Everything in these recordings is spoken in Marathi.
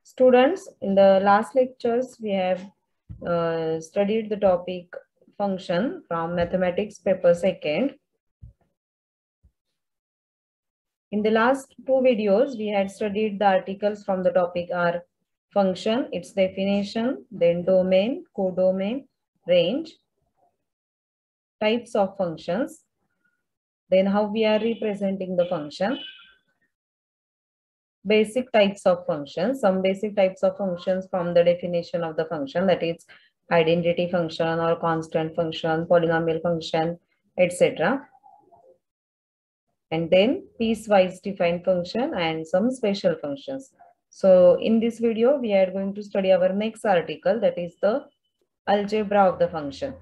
Students, in the last lectures, we have studied the topic function from mathematics paper second. In the last two videos, we had studied the articles from the topic are function, its definition, then domain, codomain, range, types of functions, then how we are representing the function, basic types of functions, some basic types of functions from the definition of the function, that is identity function or constant function, polynomial function, etc. And then piecewise defined function and some special functions. So in this video, we are going to study our next article, that is the algebra of the function.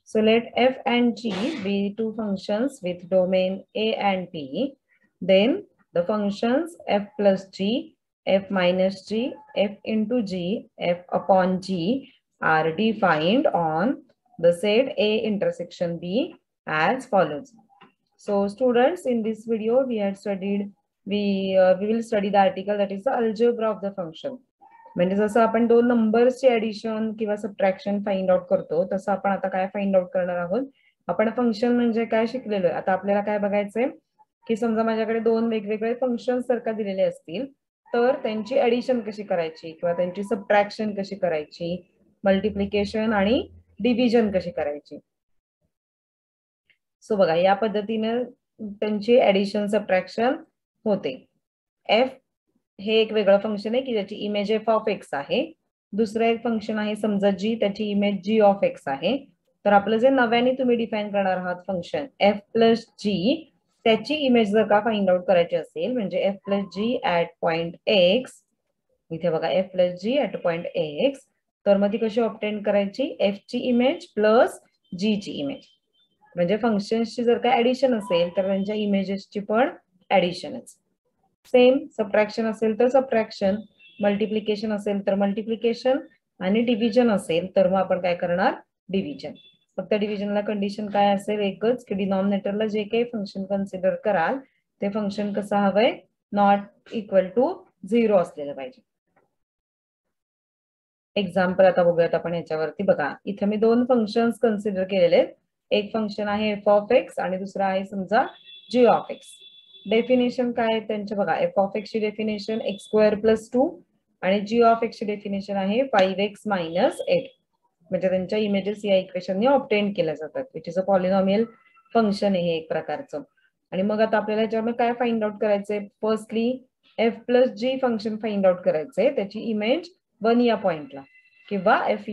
So let f and g be two functions with domain a and p. Then the functions f plus g, f minus g, f into g, f upon g are defined on the set A intersection B as follows. So students, in this video we will study the article that is the algebra of the function. म्हणजे जसं आपण दोन नंबर्सचे ऍडिशन किंवा सबट्रॅक्शन फाइंड आउट करतो तसं आपण आता काय फाइंड आउट करणार आहोत. आपण फंक्शन म्हणजे काय शिकलेलो आहे. आता आपल्याला काय बघायचंय की समजा माझ्याकडे दोन वेगवेगळे फंक्शन्स जर का दिलेले असतील तर त्यांची ऍडिशन कशी करायची किंवा त्यांची सबट्रॅक्शन कशी करायची, मल्टिप्लिकेशन आणि डिव्हिजन कशी करायची. सो बघा या पद्धतीने त्यांची ऍडिशन सबट्रॅक्शन होते. एफ हे एक वेगळं फंक्शन आहे की ज्याची इमेज एफ ऑफ एक्स आहे. दुसरं एक फंक्शन आहे समजा जी, त्याची इमेज जी ऑफ एक्स आहे. तर आपलं जे नव्याने तुम्ही डिफाइन करणार आहात फंक्शन एफ प्लस जी, त्याची इमेज जर का फाइंड आउट करायची असेल म्हणजे F plus G at point X, इथे बघा F plus G at point X, तर मग ती कशी ऑब्टेन करायची, एफ ची इमेज प्लस जी ची इमेज. म्हणजे फंक्शन्सची जर का ऍडिशन असेल तर त्यांच्या इमेजेसची पण ऍडिशनच. सेम सबट्रॅक्शन असेल तर सबट्रॅक्शन, मल्टिप्लिकेशन असेल तर मल्टिप्लिकेशन आणि डिव्हिजन असेल तर मग आपण काय करणार, डिव्हिजन. फक्त डिव्हिजनला कंडिशन काय असेल, एकच की डिनॉमिनेटरला जे काही फंक्शन कन्सिडर कराल ते फंक्शन कसं हवंय, नॉट इक्वल टू 0 असलेलं पाहिजे. एक्झाम्पल आता बघूयात आपण याच्यावरती. बघा इथे मी दोन फंक्शन्स कन्सिडर केलेले आहेत. एक फंक्शन आहे एफ ऑफ एक्स आणि दुसरा आहे समजा जी ऑफ एक्स. डेफिनेशन काय आहे त्यांचे बघा, एफ ऑफ एक्स ची डेफिनेशन एक्स स्क्वेअर प्लस 2 आणि जी ऑफ एक्स ची डेफिनेशन आहे 5x मायनस 8. म्हणजे त्यांच्या इमेजेस या इक्वेशनने ऑब्टेन केल्या जातात, which is a polynomial function आहे एक प्रकारचं. आणि मग आता आपल्याला याच्यामध्ये काय फाइंड आउट करायचंय, फर्स्टली एफ प्लस जी फंक्शन फाइंड आउट करायचंय, त्याची इमेज 1 या पॉइंटला किंवा एफ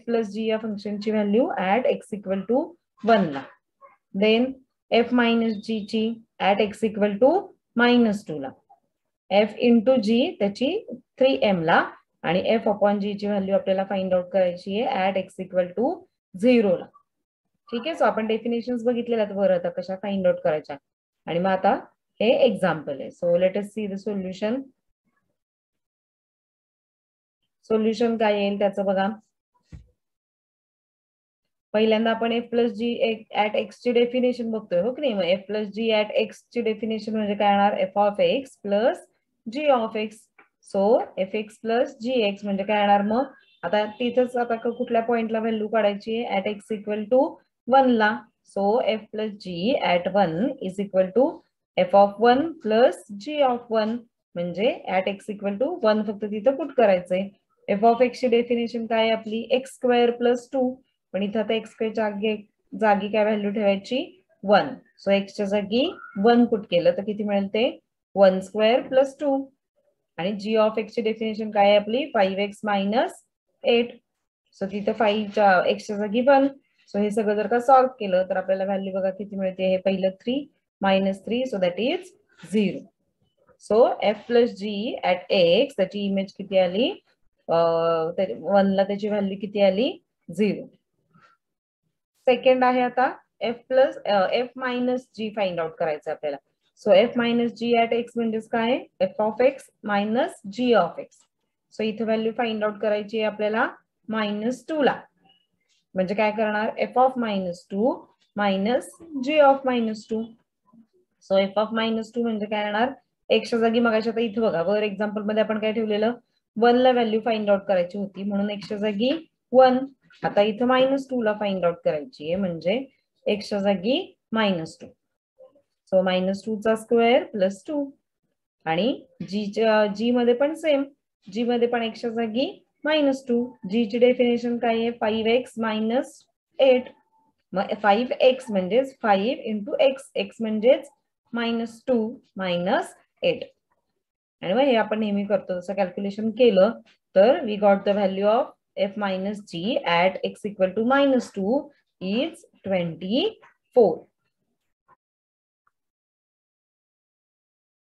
प्लस जी या फंक्शनची value at X equal to 1 ला. देन एफ मायनस जी ची ऍट एक्स इक्वल टू -2 ला. एफ इंटू जी त्याची 3m ला आणि एफ अपॉन जी ची व्हॅल्यू आपल्याला फाइंड आउट करायची आहे ऍट एक्स इक्वल टू 0 ला. ठीक आहे. सो आपण डेफिनेशन्स बघितलेल्या वर आता कशा फाइंड आउट करायच्या. आणि मग आता हे एक्झाम्पल आहे. So let us see the solution. Solution काय येईल त्याचं बघा. पहिल्यांदा आपण F plus G at X ची डेफिनेशन बघतोय, हो की नाही. मग F plus G at X ची डेफिनेशन म्हणजे काय येणार, F of X plus G of X. So F X plus G X म्हणजे काय येणार. मग आता तिथंच आता कुठल्या पॉइंटला व्हॅल्यू काढायची, ऍट एक्स इक्वल टू 1 ला. So F plus G at 1 is equal to F of 1 plus G of 1 म्हणजे ऍट एक्स इक्वल टू 1 फक्त तिथं पुट करायचंय. एफ ऑफ एक्स ची डेफिनेशन काय आपली, एक्स स्क्वेअर प्लस 2, पण इथं आता एक्स जागी काय व्हॅल्यू ठेवायची, 1. सो एक्सच्या जागी 1 पुट केलं तर किती मिळेल ते, 1 स्क्वेअर प्लस 2. आणि जी ऑफ एक्स ची डेफिनेशन काय आहे आपली, 5x मायनस 8. सो तिथं 5 एक्सच्या जागी 1. सो हे सगळं जर का सॉल्व्ह केलं तर आपल्याला व्हॅल्यू बघा किती मिळते, हे पहिलं 3 minus 3, so that is 0. So F plus G at X त्याची इमेज किती आली, 1 ला त्याची व्हॅल्यू किती आली, 0. सेकंड आहे आता F minus G find out करायचं आपल्याला. So F minus G at X म्हणजेच काय, F of X minus G of X. So इथे व्हॅल्यू फाइंड आउट करायची आहे आपल्याला -2 ला. म्हणजे काय करणार, F of -2 minus G of -2. So F of -2 म्हणजे काय येणार, एक्सच्या जागी मगाशी आता इथं बघा वर एक्झाम्पल मध्ये आपण काय ठेवलेलं 1 ला व्हॅल्यू फाइंड आउट करायची होती म्हणून एक्सच्या जागी 1. आता इथं -2 ला फाइंड आउट करायची आहे म्हणजे एक्सच्या जागी -2. सो -2 चा स्क्वेअर प्लस 2 आणि जी मध्ये पण सेम, जी मध्ये पण एक्सच्या जागी -2. जी ची डेफिनेशन काय आहे 5x - 8. मग 5x म्हणजेच 5 इंटू एक्स, एक्स म्हणजेच -2 - 8. आणि मग हे आपण नेहमी करतो तसं कॅल्क्युलेशन केलं तर we got the value of f minus g at x equal to -2 is 24.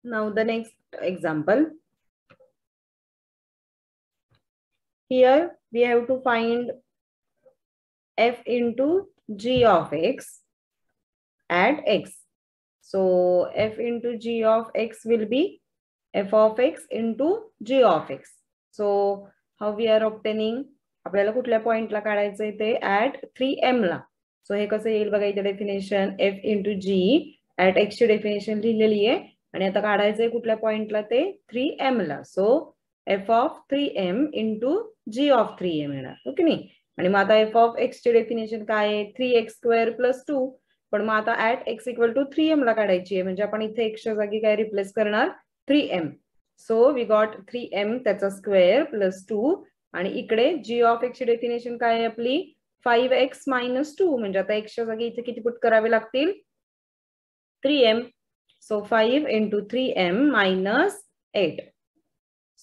Now the next example. Here we have to find f into g of x at x. So f into g of x will be f of x into g of x. So how we are obtaining? आपल्याला कुठल्या पॉइंटला काढायचंय ते at 3m ला. सो हे कसं येईल बघा इथे definition f into g at x ची डेफिनेशन लिहिलेली आहे आणि आता काढायचंय कुठल्या पॉइंटला ते 3m ला. So f of 3m into g of 3m येणार ओके नाही. आणि मग आता f of x ची डेफिनेशन काय आहे 3x² + 2. पण मग आता at x equal to 3m ला काढायची आहे म्हणजे आपण इथे x च्या जागी काय रिप्लेस करणार 3m. So we got 3m त्याचा स्क्वेअर प्लस 2 आणि इकडे g ऑफ x ची डेफिनेशन काय आहे आपली 5x - 2 म्हणजे आता x च्या जागी इथे किती पुट करावे लागतील 3m. So 5 into 3m - 8.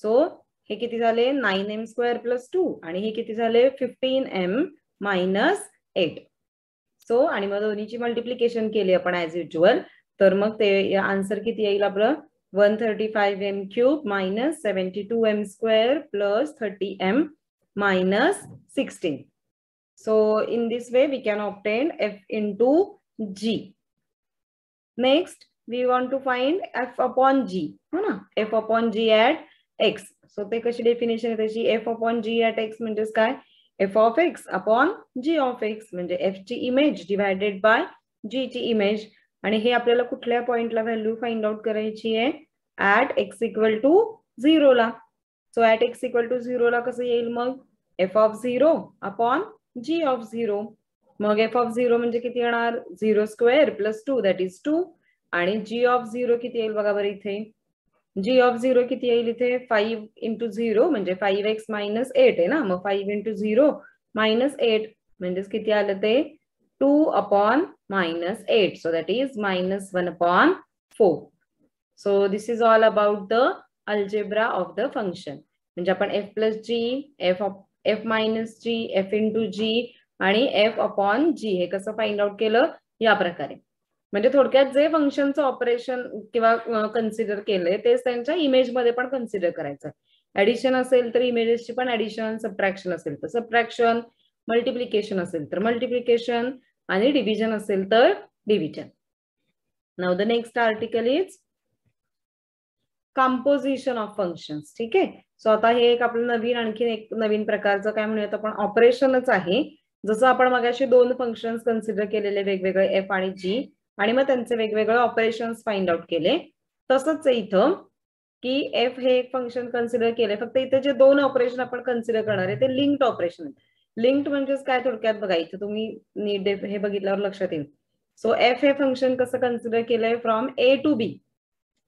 So हे किती झाले 9m² + 2 आणि हे किती झाले 15m - 8. सो आणि मग दोन्हीची मल्टिप्लिकेशन केली आपण ऍज युजुअल तर मग ते आन्सर किती येईल आपलं 135m³ - 72m² + 30m - 16. So in this way we can obtain f into g. Next we want to find f upon g हो ना f upon g at x. So ते कशी डेफिनेशन आहे त्याची f upon g at x म्हणजे काय f of x upon g of x म्हणजे f ची इमेज डिवायडेड बाय g ची इमेज आणि हे आपल्याला कुठल्या पॉइंटला व्हॅल्यू फाइंड आउट करायची आहे at x equal to 0 ला. So at x equal to 0 ला कसं येईल मग f of 0 upon g of 0. मग f of 0 म्हणजे किती येणार 0² + 2 that is 2 आणि g of 0 किती येईल बघा बरं इथे g of 0 किती येईल इथे 5 into 0 म्हणजे 5x - 8 आहे ना मग 5 into 0 - 8 म्हणजे किती आलं ते 2 upon -8 so that is -1/4. So this is all about the algebra of the function. म्हणजे आपण f plus g, f minus g, f into g आणि f upon g हे कसं फाइंड आउट केलं या प्रकारे. म्हणजे थोडक्यात जे फंक्शनचं ऑपरेशन किंवा कन्सिडर केलंय तेच त्यांच्या इमेज मध्ये पण कन्सिडर करायचं. ऍडिशन असेल तर इमेजेसची पण ऍडिशन, सबट्रॅक्शन असेल तर सबट्रॅक्शन, मल्टिप्लिकेशन असेल तर मल्टिप्लिकेशन आणि डिव्हिजन असेल तर division. Now the next article is composition of functions. ठीक आहे. सो आता हे एक आपलं आणखी एक नवीन प्रकारचं काय म्हणूयात आपण ऑपरेशनच आहे. जसं आपण मगाशी दोन फंक्शन्स कन्सिडर केलेले वेगवेगळे एफ आणि जी आणि मग त्यांचे वेगवेगळे ऑपरेशन्स फाइंड आउट केले तसंच इथं की एफ हे एक फंक्शन कन्सिडर केले फक्त इथे जे दोन ऑपरेशन आपण कन्सिडर करणार आहे ते लिंक्ड ऑपरेशन आहेत. लिंक्ड म्हणजेच काय थोडक्यात बघा इथे तुम्ही नीट हे बघितल्यावर लक्षात येईल. सो एफ हे फंक्शन कसं कन्सिडर केलंय फ्रॉम ए टू बी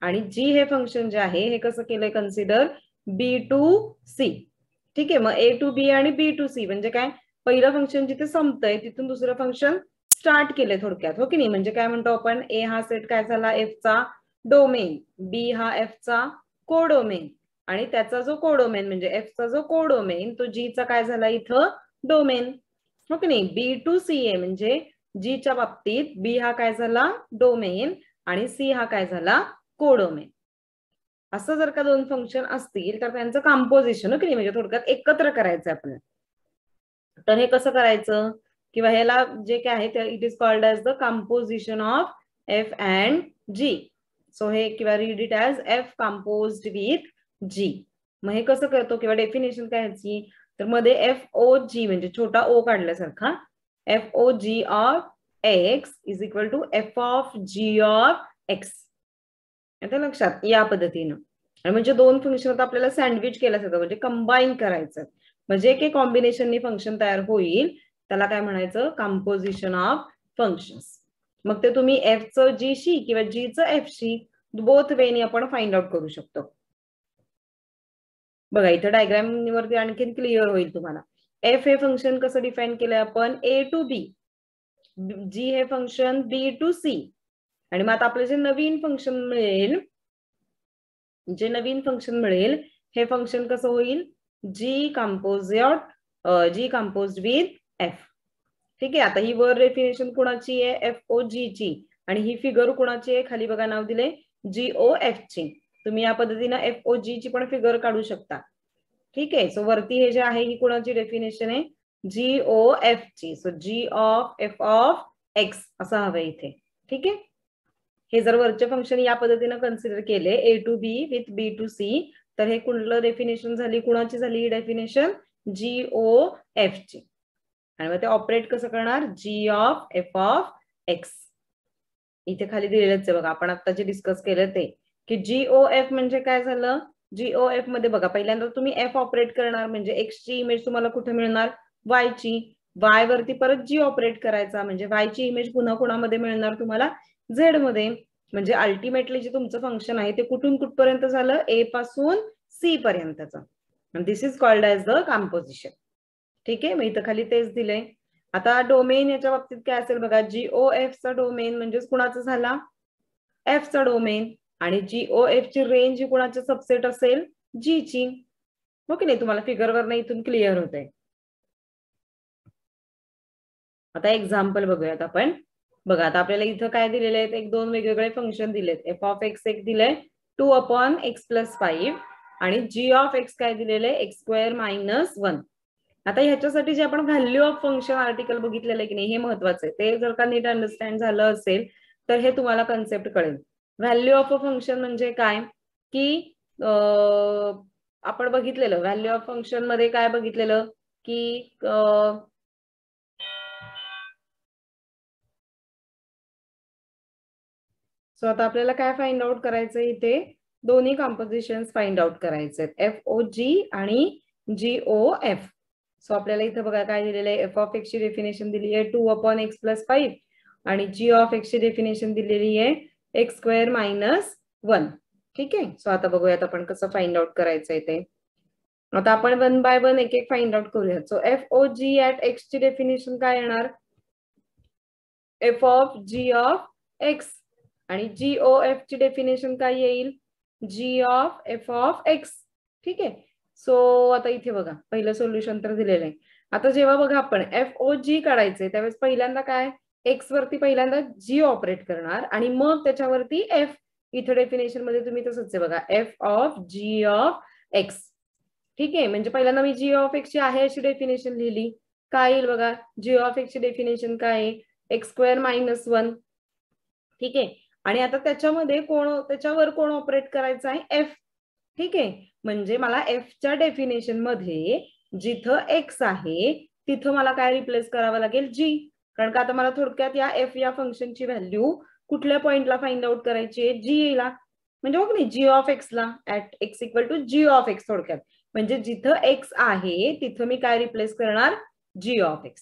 आणि जी हे फंक्शन जे आहे हे कसं केलंय कन्सिडर बी टू सी. ठीक आहे. मग ए टू बी आणि बी टू सी म्हणजे काय पहिलं फंक्शन जिथे संपतंय तिथून दुसरं फंक्शन स्टार्ट केलंय थोडक्यात हो की नाही. म्हणजे काय म्हणतो आपण ए हा सेट काय झाला एफ चा डोमेन, बी हा एफ चा कोडोमेन आणि त्याचा जो कोडोमेन म्हणजे एफ चा जो कोडोमेन तो जी चा काय झाला इथं डोमेन हो की नाही. बी टू सी ए म्हणजे जी च्या बाबतीत बी हा काय झाला डोमेन आणि सी हा काय झाला कोडोमेन. असं जर का दोन फंक्शन असतील तर त्यांचं कंपोजिशन की नाही म्हणजे थोडक्यात एकत्र करायचं आपल्याला. तर हे कसं करायचं किंवा ह्याला जे काय आहे ते it is called as the composition of F and G. So हे किंवा read it as F composed with G. मग हे कसं करतो किंवा डेफिनेशन काय ह्याची तर मध्ये एफ ओ जी म्हणजे छोटा ओ काढल्यासारखा F O G of X is equal to F of G of X. आता लक्षात या पद्धतीनं. आणि म्हणजे दोन फंक्शन आता आपल्याला सँडविच केलं जातं, म्हणजे कंबाईन करायचं, म्हणजे एक कॉम्बिनेशननी फंक्शन तयार होईल, त्याला काय म्हणायचं, कंपोजिशन ऑफ फंक्शन्स. मग ते तुम्ही एफचं जीशी किंवा जीचं एफशी बोथ वेनी आपण फाइंड आउट करू शकतो. बघा इथं डायग्राम वरती आणखीन क्लिअर होईल तुम्हाला. एफ हे फंक्शन कसं डिफाइन केलंय आपण, ए टू बी, जी हे फंक्शन बी टू सी. आणि मग आता आपलं जे नवीन फंक्शन मिळेल, हे फंक्शन कसं होईल, जी कंपोज्ड विथ एफ. ठीक आहे. आता ही वर डेफिनेशन कुणाची आहे, एफ ओ जी ची, आणि ही फिगर कुणाची आहे, खाली बघा नाव दिले GOF ची. तुम्ही या पद्धतीने FOG ची पण फिगर काढू शकता. ठीक आहे. सो वरती हे जे आहे ही कुणाची डेफिनेशन आहे, GOF ची. So G of F of X असं हवं इथे. ठीक आहे. हे जर वरचे फंक्शन या पद्धतीने कन्सिडर केले A to B with B to C, तर हे कुठलं डेफिनेशन झाली, कुणाची झाली ही डेफिनेशन, GOF ची. आणि मग ते ऑपरेट कसं करणार, G of F of X. इथे खाली दिलेलंच आहे बघा, आपण आता जे डिस्कस केलं ते, की GOF म्हणजे काय झालं, GOF मध्ये बघा पहिल्यांदा तुम्ही F ऑपरेट करणार, म्हणजे X ची इमेज तुम्हाला कुठे मिळणार, Y ची. Y वरती परत G ऑपरेट करायचा, म्हणजे Y ची इमेज पुन्हा कुणामध्ये मिळणार तुम्हाला, Z मध्ये. म्हणजे अल्टिमेटली जे तुमचं फंक्शन आहे ते कुठून कुठपर्यंत झालं, A पासून C पर्यंतचं. This is called as the composition. ठीक आहे. मग इथं खाली तेच दिलंय. आता डोमेन याच्या बाबतीत काय असेल बघा, GOF चा डोमेन म्हणजे कुणाचा झाला, F चा डोमेन, आणि GOF ची रेंज ही कुणाचे सबसेट असेल, G ची. हो की नाही, तुम्हाला फिगरवरनं इथून क्लिअर होतंय. आता एक्झाम्पल बघूयात आपण. बघा आता आपल्याला इथं काय दिलेले आहेत, एक दोन वेगवेगळे फंक्शन दिलेत. F ऑफ X एक दिलंय 2/x+5, आणि G ऑफ X काय दिलेलं आहे, x²-1. आता ह्याच्यासाठी जे आपण व्हॅल्यू ऑफ फंक्शन आर्टिकल बघितलेलं आहे की नाही, हे महत्वाचं आहे. ते जर का नीट अंडरस्टँड झालं असेल तर हे तुम्हाला कन्सेप्ट कळेल. व्हॅल्यू ऑफ अ फंक्शन म्हणजे काय, की आपण बघितलेलं व्हॅल्यू ऑफ फंक्शन मध्ये काय बघितलेलं, की सो आता आपल्याला काय फाइंड आउट करायचं, इथे दोन्ही कंपोजिशन्स फाइंड आउट करायचे, FOG आणि GOF. सो आपल्याला इथे बघा काय दिलेलं आहे, F ऑफ X ची डेफिनेशन दिली आहे 2/x+5, आणि G ऑफ X ची डेफिनेशन दिलेली आहे x²-1. ठीक आहे. सो आता बघूयात आपण कसं फाइंड आउट करायचंय ते. आता आपण 1 बाय 1 एक एक फाइंड आउट करूयात. सो FOG ॲट X ची डेफिनेशन काय येणार, F of G of X, आणि GOF ची डेफिनेशन काय येईल, G of F of X. ठीक आहे. सो आता इथे बघा पहिलं सोल्युशन तर दिलेलं आहे. आता जेव्हा बघा आपण FOG काढायचे त्यावेळेस पहिल्यांदा काय, X वरती पहिल्यांदा G ऑपरेट करणार, आणि मग त्याच्यावरती F. इथे डेफिनेशन मध्ये तुम्ही तसंच आहे बघा, F of G of X. ठीक आहे. म्हणजे पहिल्यांदा मी G ऑफ X ची आहे अशी डेफिनेशन लिहिली, काय येईल बघा, G ऑफ X ची डेफिनेशन काय आहे, x²-1. ठीक आहे. आणि आता त्याच्यामध्ये त्याच्यावर कोण ऑपरेट करायचं आहे, F. ठीक आहे. म्हणजे मला F च्या डेफिनेशन मध्ये जिथं X आहे तिथं मला काय रिप्लेस करावं लागेल, G. कारण का आता मला थोडक्यात या F या फंक्शनची व्हॅल्यू कुठल्या पॉइंटला फाइंड आउट करायची आहे, G ला. म्हणजे हो की नाही, G ऑफ X ला, at X = G of X. थोडक्यात म्हणजे जिथं X आहे तिथं मी काय रिप्लेस करणार, G ऑफ X.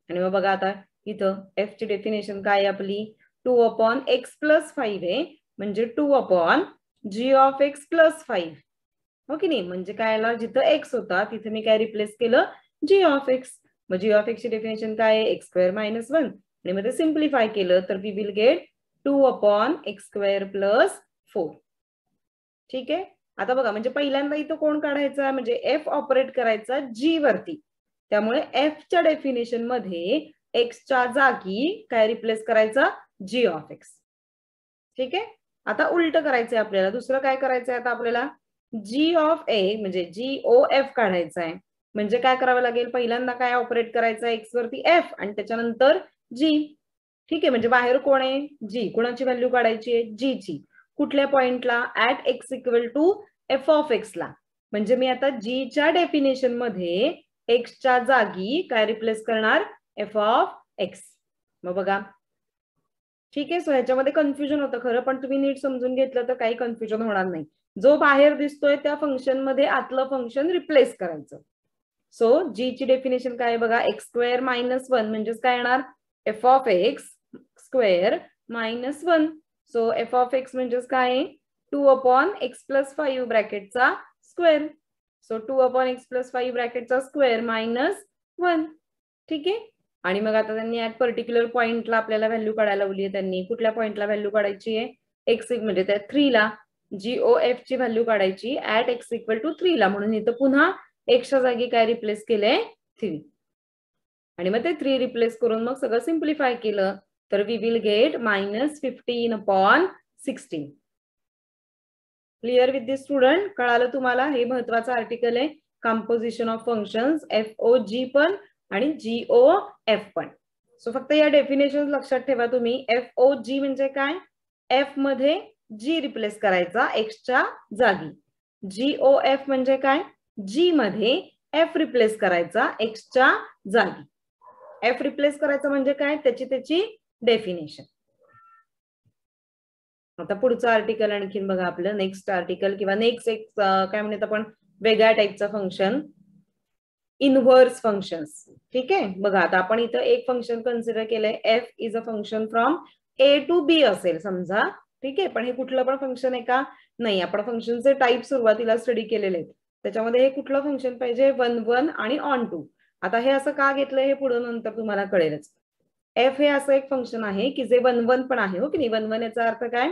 आणि मग बघा आता इथं F ची डेफिनेशन काय आपली, 2/x+5 आहे, म्हणजे 2/G ऑफ X+5. हो की नाही, म्हणजे काय आला, जिथं X होता तिथे मी काय रिप्लेस केलं, G ऑफ X. मग G ऑफ X ची डेफिनेशन काय आहे, x²-1, आणि मध्ये सिम्प्लिफाय केलं तर वी विल गेट 2/x²+4. ठीक आहे. आता बघा म्हणजे पहिल्यांदा इथं कोण काढायचा, म्हणजे F ऑपरेट करायचा G वरती. त्यामुळे F च्या डेफिनेशन मध्ये X च्या जागी काय रिप्लेस करायचा, G ऑफ X. ठीक आहे. आता उलट करायचंय आपल्याला, दुसरं काय करायचंय आता आपल्याला, G ऑफ A म्हणजे GOF काढायचा आहे. म्हणजे काय करावं लागेल, पहिल्यांदा काय ऑपरेट करायचं X वरती F, आणि त्याच्यानंतर G. ठीक आहे. म्हणजे बाहेर कोण आहे, G. कोणाची व्हॅल्यू काढायची आहे, G ची. कुठल्या पॉइंटला, at X = F of X ला. म्हणजे मी आता G च्या डेफिनेशन मध्ये X च्या जागी काय रिप्लेस करणार, F ऑफ X. मग बघा ठीक आहे. सो ह्याच्यामध्ये कन्फ्युजन होतं खरं, पण तुम्ही नीट समजून घेतलं तर काही कन्फ्युजन होणार नाही. जो बाहेर दिसतोय त्या फंक्शन मध्ये आतलं फंक्शन रिप्लेस करायचं. सो जी ची डेफिनेशन काय बघा, एक्स स्क्वेअर मायनस 1 म्हणजेच काय येणार, F of X square minus 1. So F of X म्हणजेच काय, 2/x+5 ब्रॅकेटचा स्क्वेअर. सो 2/x+5 ब्रॅकेटचा स्क्वेअर मायनस 1. ठीक आहे. आणि मग आता त्यांनी ऍट पर्टिक्युलर पॉइंटला आपल्याला व्हॅल्यू काढायला लावली आहे. त्यांनी कुठल्या पॉइंटला व्हॅल्यू काढायची आहे, एक्स म्हणजे त्या 3 ला GOF ची व्हॅल्यू काढायची ऍट x = 3 ला. म्हणून इथं पुन्हा एक्सच्या जागी काय रिप्लेस केलंय, 3. आणि मग ते 3 रिप्लेस करून मग सगळं सिम्प्लिफाय केलं तर we will get -15/16. Clear with this student? कळालं तुम्हाला? हे महत्वाचं आर्टिकल आहे, कंपोजिशन ऑफ फंक्शन्स, FOG पण आणि GOF पण. सो फक्त या डेफिनेशन लक्षात ठेवा तुम्ही. FOG म्हणजे काय, F मध्ये G रिप्लेस करायचा एक्सच्या जागी. GOF म्हणजे काय, G मध्ये F रिप्लेस करायचा एक्सच्या जागी. F रिप्लेस करायचं म्हणजे काय, त्याची डेफिनेशन. आता पुढचं आर्टिकल आणखीन बघा, आपलं नेक्स्ट आर्टिकल किंवा नेक्स्ट एक काय म्हणतात आपण वेगळ्या टाईपचं फंक्शन, इनव्हर्स फंक्शन्स. ठीक आहे. बघा आता आपण इथं एक फंक्शन कन्सिडर केलंय, F is a function from A to B असेल समजा. ठीक आहे. पण हे कुठलं पण फंक्शन आहे का, नाही. आपण फंक्शनचे टाईप सुरुवातीला स्टडी केलेले आहेत. त्याच्यामध्ये हे कुठलं फंक्शन पाहिजे, 1 1 आणि ऑन टू. आता हे असं का घेतलंय हे पुढे नंतर तुम्हाला कळेलच. एफ हे असं एक फंक्शन आहे की जे 1 1 पण आहे, हो की नाही. 1 1 याचा अर्थ काय,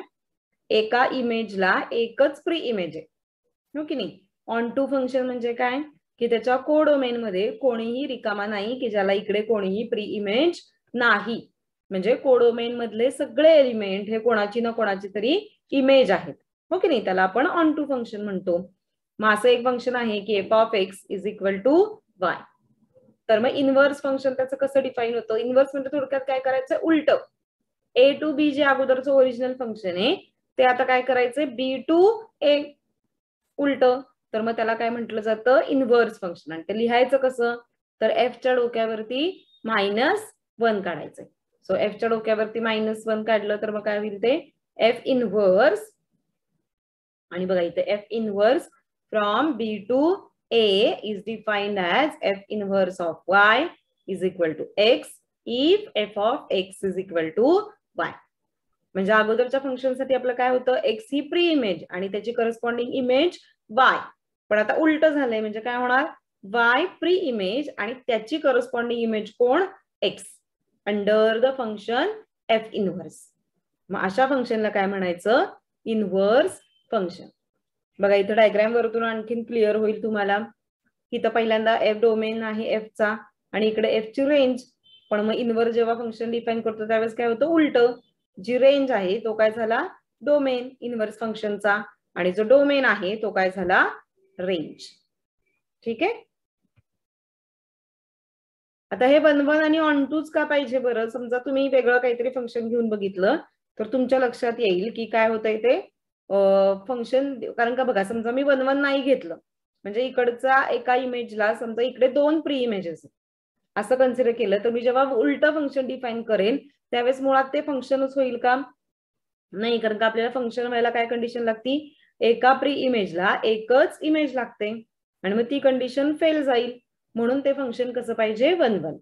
एका इमेजला एकच प्री इमेज आहे, हो की नाही. ऑन टू फंक्शन म्हणजे काय की त्याच्या कोडोमेन मध्ये कोणीही रिकामा नाही की ज्याला इकडे कोणीही प्री इमेज नाही. म्हणजे कोडोमेन मधले सगळे एलिमेंट हे कोणाची ना कोणाची तरी इमेज आहेत, हो की नाही. त्याला आपण ऑन टू फंक्शन म्हणतो. मग असं एक फंक्शन आहे की F of X is equal to Y. तर मग इनव्हर्स फंक्शन त्याचं कसं डिफाईन होतं, इनव्हर्स म्हणजे थोडक्यात काय करायचं, उलट. A to B जे अगोदरचं ओरिजिनल फंक्शन आहे ते आता काय करायचंय, B to A उलट. तर मग त्याला काय म्हटलं जातं, इनव्हर्स फंक्शन. आणि ते लिहायचं कसं, तर F च्या डोक्यावरती -1 काढायचंय. सो F च्या डोक्यावरती -1 काढलं तर मग काय होईल, ते F इनव्हर्स. आणि बघा इथे F inverse from B to A is defined as F inverse of Y is equal to X if F of X is equal to Y. म्हणजे अगोदरच्या फंक्शन साठी आपलं काय होतं, X ही प्री इमेज आणि त्याची करस्पॉन्डिंग इमेज Y. पण आता उलट झालंय, म्हणजे काय होणार, Y प्री इमेज आणि त्याची करस्पॉन्डिंग इमेज कोण, X under the function F inverse. मग अशा फंक्शनला काय म्हणायचं, इनव्हर्स फंक्शन. बघा इथं डायग्राम वरतून आणखीन क्लिअर होईल तुम्हाला. इथं पहिल्यांदा F डोमेन आहे F चा आणि इकडे F ची रेंज. पण मग इनव्हर्स जेव्हा फंक्शन डिफाईन करतो त्यावेळेस काय होतं, उलट. जी रेंज आहे तो काय झाला, डोमेन इनव्हर्स फंक्शनचा, आणि जो डोमेन आहे तो काय झाला, रेंज. ठीक आहे. आता हे 1 1 आणि ऑन टूच का पाहिजे बरं, समजा तुम्ही वेगळं काहीतरी फंक्शन घेऊन बघितलं तर तुमच्या लक्षात येईल की काय होतंय ते फंक्शन. कारण का बघा, समजा मी 1 1 नाही घेतलं म्हणजे इकडचा एका इमेजला समजा इकडे 2 प्री इमेजेस असं कन्सिडर केलं, तर मी जेव्हा उलट फंक्शन डिफाईन करेन त्यावेळेस मुळात ते फंक्शनच होईल का, नाही. कारण का आपल्याला फंक्शन व्हायला काय कंडिशन लागती, एका प्री इमेजला एकच इमेज लागते आणि मग ती कंडिशन फेल जाईल. म्हणून ते फंक्शन कसं पाहिजे, 1 1.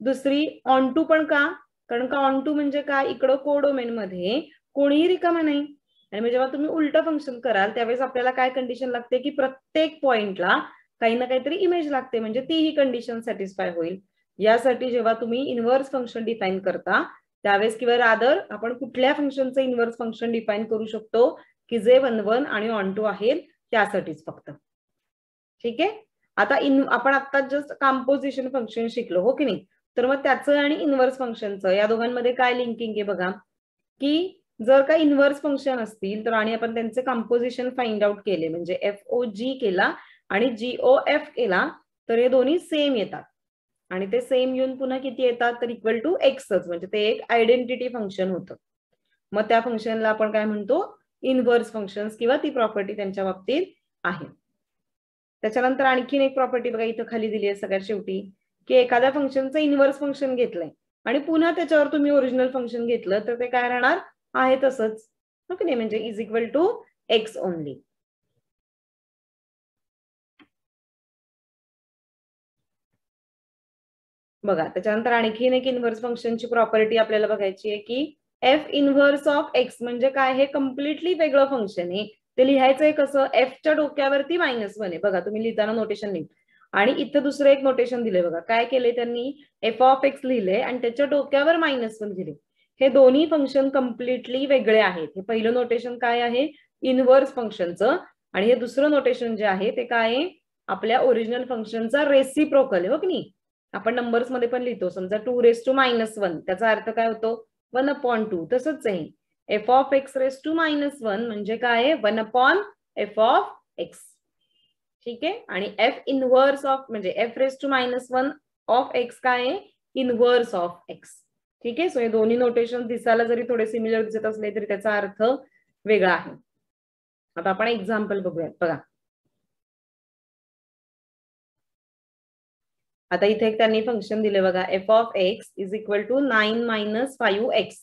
दुसरी ऑन टू पण का, कारण का ऑन टू म्हणजे काय, इकडं कोडोमेन मध्ये कोणीही रिकामा नाही. आणि मग जेव्हा तुम्ही उलट फंक्शन कराल त्यावेळेस आपल्याला काय कंडिशन लागते की प्रत्येक पॉइंटला काही ना काहीतरी इमेज लागते, म्हणजे ती ही कंडिशन सॅटिस्फाय होईल. यासाठी जेव्हा तुम्ही इनव्हर्स फंक्शन डिफाईन करता त्यावेळेस किंवा रादर आपण कुठल्या फंक्शनचं इनव्हर्स फंक्शन डिफाईन करू शकतो की जे 1 1 आणि ऑन टू आहेत त्यासाठीच फक्त. ठीक आहे. आता आपण आता जस्ट कंपोजिशन फंक्शन शिकलो, हो की नाही. तर मग त्याचं आणि इनव्हर्स फंक्शनचं या दोघांमध्ये काय लिंकिंग आहे बघा, की जर का इनव्हर्स फंक्शन असतील तर आणि आपण त्यांचे कंपोजिशन फाइंड आउट केले म्हणजे FOG केला आणि GOF केला तर हे दोन्ही सेम येतात. आणि ते सेम येऊन पुन्हा किती येतात, तर इक्वल टू एक्सच, म्हणजे ते एक आयडेंटिटी फंक्शन होतं. मग त्या फंक्शनला आपण काय म्हणतो, इनव्हर्स फंक्शन्स, किंवा ती प्रॉपर्टी त्यांच्या बाबतीत आहे. त्याच्यानंतर आणखीन एक प्रॉपर्टी बघा इथं खाली दिली आहे सगळ्यात शेवटी, की एखाद्या फंक्शनचं इनव्हर्स फंक्शन घेतलंय आणि पुन्हा त्याच्यावर तुम्ही ओरिजिनल फंक्शन घेतलं तर ते काय राहणार आहे तसंच, हो की नाही, म्हणजे is equal to X only. बघा त्याच्यानंतर आणखीन एक इन्व्हर्स फंक्शनची प्रॉपर्टी आपल्याला बघायची आहे की एफ इन्व्हर्स ऑफ एक्स म्हणजे काय, हे कम्प्लिटली वेगळं फंक्शन आहे. ते लिहायचंय कसं, एफच्या डोक्यावरती -1 आहे. बघा तुम्ही लिहिताना नोटेशन लिहि, आणि इथं दुसरं एक नोटेशन दिलंय बघा, काय केलंय त्यांनी, एफ ऑफ एक्स लिहिलंय आणि त्याच्या डोक्यावर -1 लिहिले. हे दोन्ही फंक्शन कम्प्लिटली वेगळे आहेत. हे पहिलं नोटेशन काय आहे, इन्व्हर्स फंक्शनचं, आणि हे दुसरं नोटेशन जे आहे ते काय आहे, आपल्या ओरिजिनल फंक्शनचा रेसिप्रोकल आहे, हो की नाही. आपण नंबर्स मध्ये पण लिहितो, समजा 2⁻⁻1 त्याचा अर्थ काय होतो 1/2. तसंच आहे F of X raise to -1 म्हणजे काय आहे 1/f ऑफ एक्स. ठीक आहे, आणि एफ इनव्हर्स ऑफ म्हणजे F raise to -1 of X काय आहे, इनव्हर्स ऑफ एक्स. ठीक आहे, सो हे दोन्ही नोटेशन दिसायला जरी थोडे सिमिलर दिसत असले तरी त्याचा अर्थ वेगळा आहे. आता आपण एक्झाम्पल बघूयात. बघा आता इथे एक त्यांनी फंक्शन दिले बघा, F of X is equal to 9 - 5x.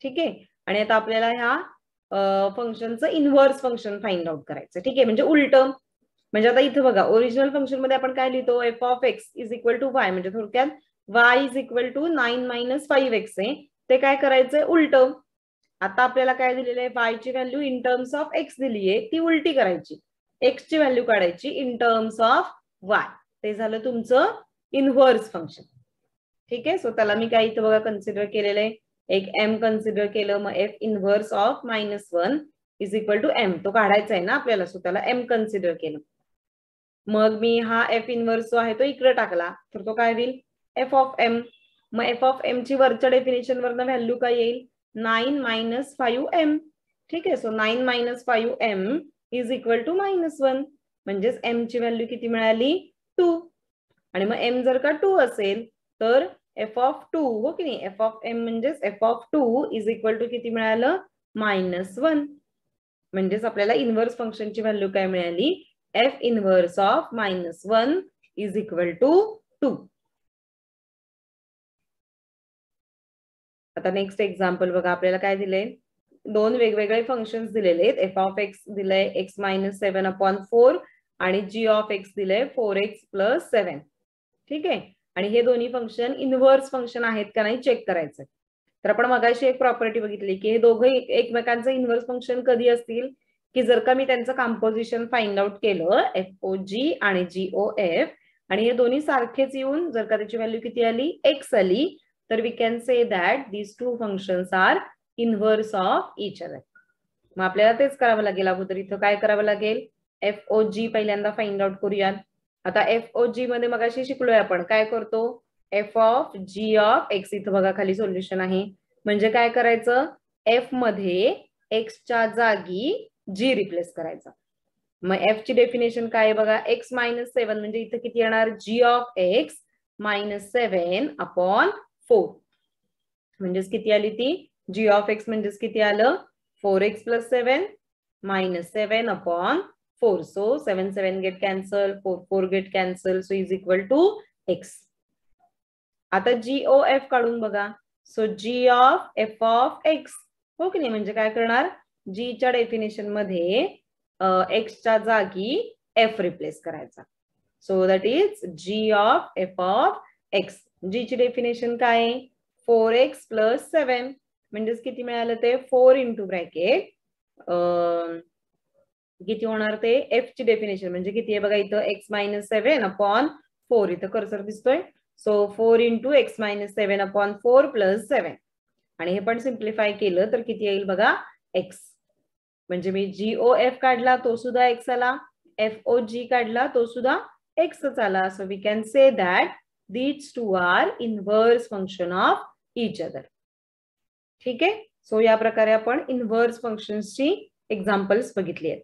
ठीक आहे, आणि आता आपल्याला ह्या फंक्शनचं इन्व्हर्स फंक्शन फाइंड आउट करायचं. ठीक आहे, म्हणजे उलट. म्हणजे आता इथे बघा ओरिजिनल फंक्शन मध्ये आपण काय लिहितो, F of X is equal to Y, म्हणजे थोडक्यात y is equal to 9 - 5x आहे. ते काय करायचंय उलट. आता आपल्याला काय दिलेलं आहे, y ची value in terms of x दिली आहे, ती उलटी करायची, x ची व्हॅल्यू काढायची इन टर्म्स ऑफ y. ते झालं तुमचं इन्व्हर्स फंक्शन. ठीक आहे, सो त्याला मी काय इथं बघा कन्सिडर केलेलं आहे, एक m कन्सिडर केलं, मग f inverse of -1 is equal to m, तो काढायचा आहे ना आपल्याला, सो त्याला m कन्सिडर केलं. मग मी हा f इन्व्हर्स जो आहे तो इकडे टाकला, तर तो काय होईल f ऑफ m. मग f ऑफ m ची वरच्या डेफिनेशन वरनं व्हॅल्यू काय येईल 9 - 5m. ठीक आहे, so 9 - 5m is equal to -1, म्हणजेच m ची व्हॅल्यू किती मिळाली 2. आणि मग m जर का 2 असेल तर f ऑफ 2, हो की नाही, f ऑफ m म्हणजेच f of 2 is equal to किती मिळालं -1. म्हणजेच आपल्याला इन्व्हर्स फंक्शनची व्हॅल्यू काय मिळाली, f inverse of -1 is equal to 2. आता नेक्स्ट एक्झाम्पल बघा, आपल्याला काय दिले, दोन वेगवेगळे फंक्शन्स दिलेले आहेत. एफ ऑफ एक्स दिलंय x - 7/4 आणि g ऑफ एक्स दिलंय 4x + 7. ठीक आहे, आणि हे दोन्ही फंक्शन इन्व्हर्स फंक्शन आहेत का नाही चेक करायचं. तर आपण मगाशी एक प्रॉपर्टी बघितली की हे दोघे एकमेकांचं इन्व्हर्स फंक्शन कधी असतील, की जर का मी त्यांचं कॉम्पोजिशन फाइंड आउट केलं FOG आणि GOF, आणि हे दोन्ही सारखेच येऊन जर का त्याची व्हॅल्यू किती आली x आली, तर we can say that these two functions are inverse of each other. मग आपल्याला तेच करावं लागेल. अगोदर इथं काय करावं लागेल, FOG पहिल्यांदा फाइंड आउट करूयात. आता FOG मध्ये मगाशी शिकलोय आपण, काय करतो, f of g of x, इथं बघा खाली सोल्युशन आहे. म्हणजे काय करायचं, f मध्ये x च्या जागी g रिप्लेस करायचा. मग f ची डेफिनेशन काय आहे बघा, x - 7 म्हणजे इथं किती येणार, g ऑफ x -7/4. म्हणजेच किती आली ती, g ऑफ x म्हणजेच किती आलं 4x + 7 -7/4. So 7 7 get cancel, 4 4 get cancel, so is equal to x. आता GOF काढून बघा, so g of f of x, हो की नाही, म्हणजे काय करणार, g च्या डेफिनेशन मध्ये x च्या जागी f रिप्लेस करायचा. So that is g of f of x. g ची डेफिनेशन काय आहे 4x + 7, म्हणजेच किती मिळालं ते 4 इंटू ब्रॅकेट किती होणार ते, f ची डेफिनेशन म्हणजे किती आहे बघा इथं x - 7/4, इथं कर्सर दिसतोय. सो 4 इंटू x - 7/4 + 7, आणि हे पण सिम्प्लिफाय केलं तर किती येईल बघा x. म्हणजे मी GOF काढला तो सुद्धा x आला, FOG काढला तो सुद्धा x आला. So we can say that these two are inverse function of each other. ठीक आहे, सो या प्रकारे आपण इन्व्हर्स फंक्शन्सची एक्झाम्पल्स बघितली आहेत.